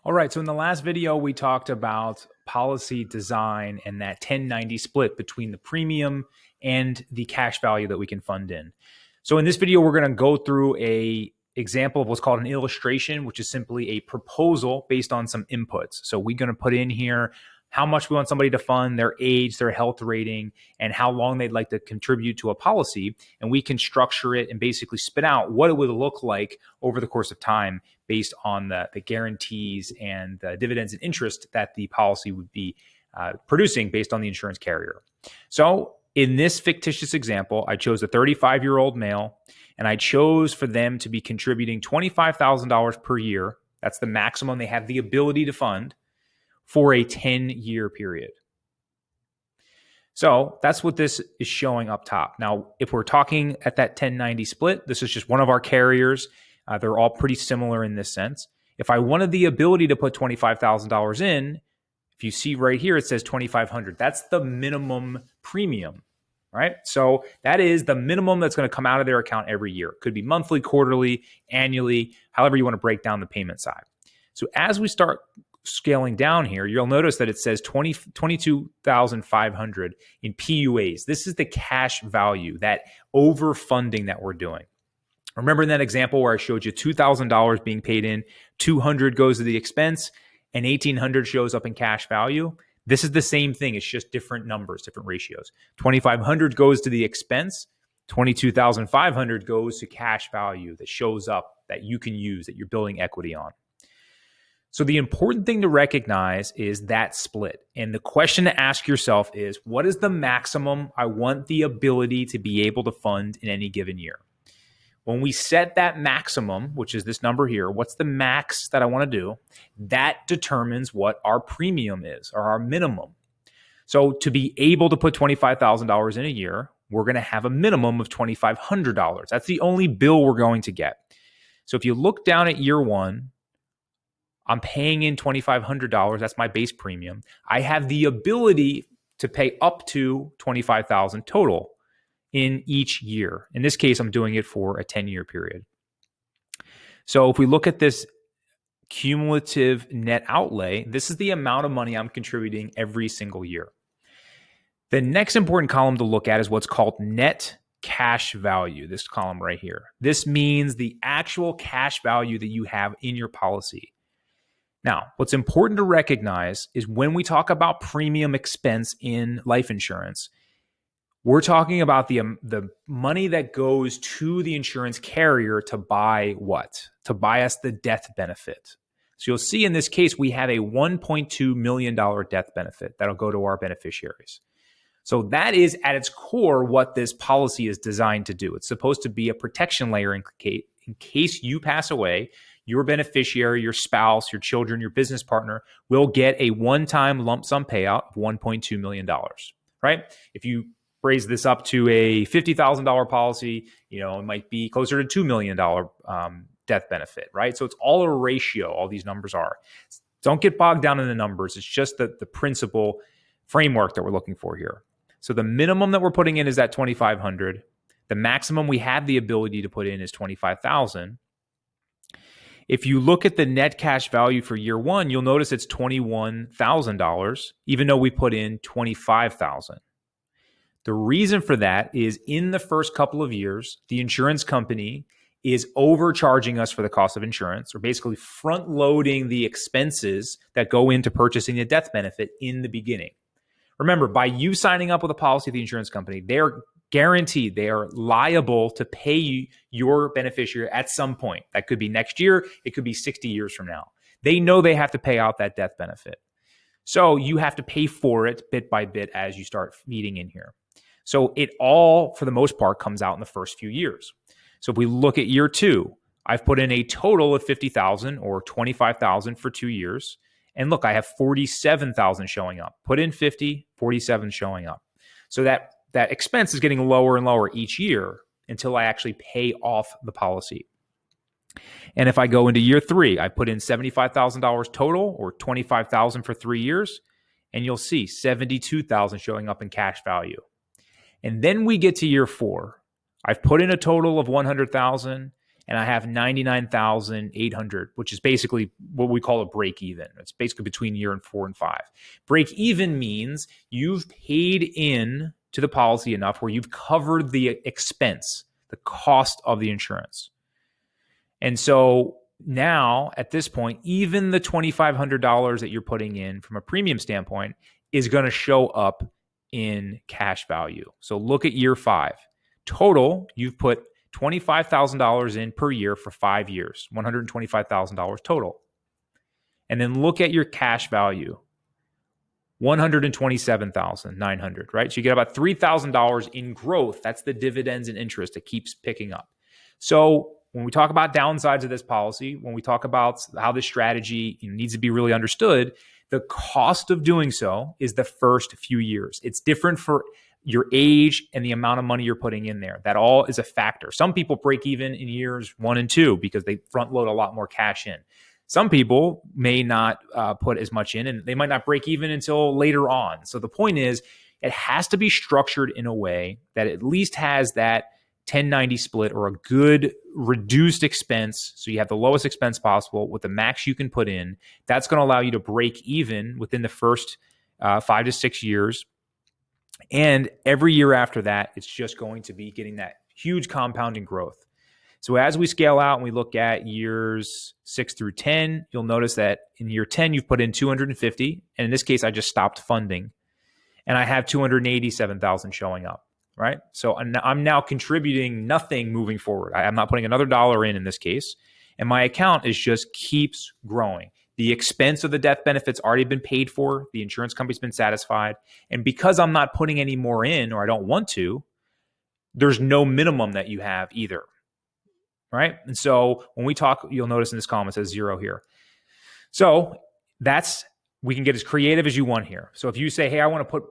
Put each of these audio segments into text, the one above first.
All right, so in the last video, we talked about policy design and that 10/90 split between the premium and the cash value that we can fund in. So in this video, we're going to go through a example of what's called an illustration, which is simply a proposal based on some inputs. So we're going to put in here how much we want somebody to fund, their age, their health rating, and how long they'd like to contribute to a policy. And we can structure it and basically spit out what it would look like over the course of time based on the guarantees and the dividends and interest that the policy would be producing based on the insurance carrier. So in this fictitious example, I chose a 35-year-old male, and I chose for them to be contributing $25,000 per year. That's the maximum they have the ability to fund for a 10-year period. So that's what this is showing up top. Now, if we're talking at that 10/90 split, this is just one of our carriers. They're all pretty similar in this sense. If I wanted the ability to put $25,000 in, if you see right here, it says $2,500. That's the minimum premium, right? So that is the minimum that's going to come out of their account every year. It could be monthly, quarterly, annually, however you want to break down the payment side. So as we start scaling down here, you'll notice that it says $22,500 in PUAs. This is the cash value, that overfunding that we're doing. Remember in that example where I showed you $2,000 being paid in, $200 goes to the expense, and $1,800 shows up in cash value? This is the same thing. It's just different numbers, different ratios. $2,500 goes to the expense. $22,500 goes to cash value that shows up that you can use, that you're building equity on. So the important thing to recognize is that split. And the question to ask yourself is, what is the maximum I want the ability to be able to fund in any given year? When we set that maximum, which is this number here, what's the max that I want to do? That determines what our premium is, or our minimum. So to be able to put $25,000 in a year, we're going to have a minimum of $2,500. That's the only bill we're going to get. So if you look down at year one, I'm paying in $2,500. That's my base premium. I have the ability to pay up to $25,000 total in each year. In this case, I'm doing it for a 10-year period. So if we look at this cumulative net outlay, this is the amount of money I'm contributing every single year. The next important column to look at is what's called net cash value, this column right here. This means the actual cash value that you have in your policy. Now, what's important to recognize is when we talk about premium expense in life insurance, we're talking about the money that goes to the insurance carrier to buy what? To buy us the death benefit. So you'll see in this case, we have a $1.2 million death benefit that'll go to our beneficiaries. So that is at its core what this policy is designed to do. It's supposed to be a protection layer in case you pass away. Your beneficiary, your spouse, your children, your business partner will get a one-time lump sum payout of $1.2 million, right? If you raise this up to a $50,000 policy, it might be closer to $2 million death benefit, right? So it's all a ratio, all these numbers are. Don't get bogged down in the numbers. It's just the principle framework that we're looking for here. So the minimum that we're putting in is that $2,500. The maximum we have the ability to put in is $25,000. If you look at the net cash value for year one, you'll notice it's $21,000, even though we put in $25,000. The reason for that is in the first couple of years, the insurance company is overcharging us for the cost of insurance, or basically front loading the expenses that go into purchasing a death benefit in the beginning. Remember, by you signing up with a policy with the insurance company, they're guaranteed, they are liable to pay your beneficiary at some point. That could be next year. It could be 60 years from now. They know they have to pay out that death benefit. So you have to pay for it bit by bit as you start feeding in here. So it all, for the most part, comes out in the first few years. So if we look at year two, I've put in a total of $50,000 or $25,000 for 2 years. And look, I have $47,000 showing up. Put in 50, 47 showing up. So that expense is getting lower and lower each year until I actually pay off the policy. And if I go into year three, I put in $75,000 total or $25,000 for 3 years, and you'll see $72,000 showing up in cash value. And then we get to year four. I've put in a total of $100,000 and I have 99,800, which is basically what we call a break even. It's basically between year 4 and 5. Break even means you've paid in to the policy enough where you've covered the expense, the cost of the insurance. And so now at this point, even the $2,500 that you're putting in from a premium standpoint is going to show up in cash value. So look at year 5. Total, you've put $25,000 in per year for 5 years, $125,000 total. And then look at your cash value, $127,900, right? So you get about $3,000 in growth. That's the dividends and interest that keeps picking up. So when we talk about downsides of this policy, when we talk about how this strategy needs to be really understood, the cost of doing so is the first few years. It's different for your age and the amount of money you're putting in there. That all is a factor. Some people break even in years 1 and 2 because they front load a lot more cash in. Some people may not put as much in, and they might not break even until later on. So the point is, it has to be structured in a way that at least has that 10/90 split or a good reduced expense. So you have the lowest expense possible with the max you can put in. That's going to allow you to break even within the first 5 to 6 years. And every year after that, it's just going to be getting that huge compounding growth. So as we scale out and we look at years 6 through 10, you'll notice that in year 10, you've put in 250. And in this case, I just stopped funding. And I have 287,000 showing up. Right? So I'm now contributing nothing moving forward. I'm not putting another dollar in this case. And my account is just keeps growing. The expense of the death benefit's already been paid for. The insurance company's been satisfied. And because I'm not putting any more in, or I don't want to, there's no minimum that you have either. Right? And so when we talk, you'll notice in this column, it says 0 here. So we can get as creative as you want here. So if you say, hey, I want to put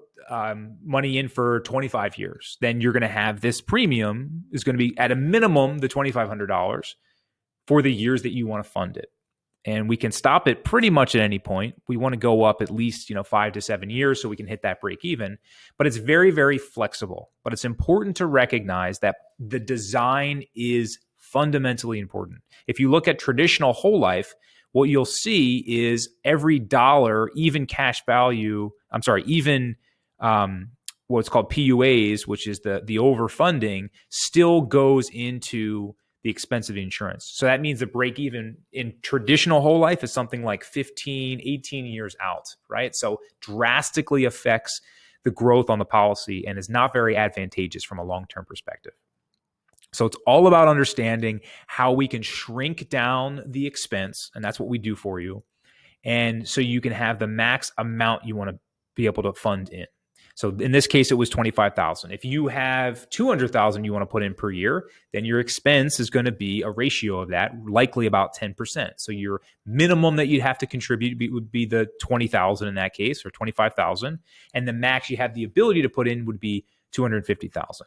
money in for 25 years, then you're going to have this premium is going to be at a minimum the $2,500 for the years that you want to fund it. And we can stop it pretty much at any point. We want to go up at least 5 to 7 years so we can hit that break even. But it's very, very flexible. But it's important to recognize that the design is fundamentally important. If you look at traditional whole life, what you'll see is every dollar, even cash value, what's called PUAs, which is the overfunding, still goes into the expense of the insurance. So that means the break even in traditional whole life is something like 15, 18 years out, right? So drastically affects the growth on the policy and is not very advantageous from a long-term perspective. So it's all about understanding how we can shrink down the expense, and that's what we do for you. And so you can have the max amount you want to be able to fund in. So in this case, it was $25,000. If you have $200,000 you want to put in per year, then your expense is going to be a ratio of that, likely about 10%. So your minimum that you'd have to contribute would be the $20,000 in that case, or $25,000, and the max you have the ability to put in would be $250,000.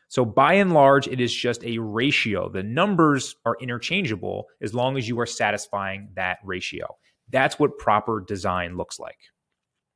So by and large, it is just a ratio. The numbers are interchangeable as long as you are satisfying that ratio. That's what proper design looks like.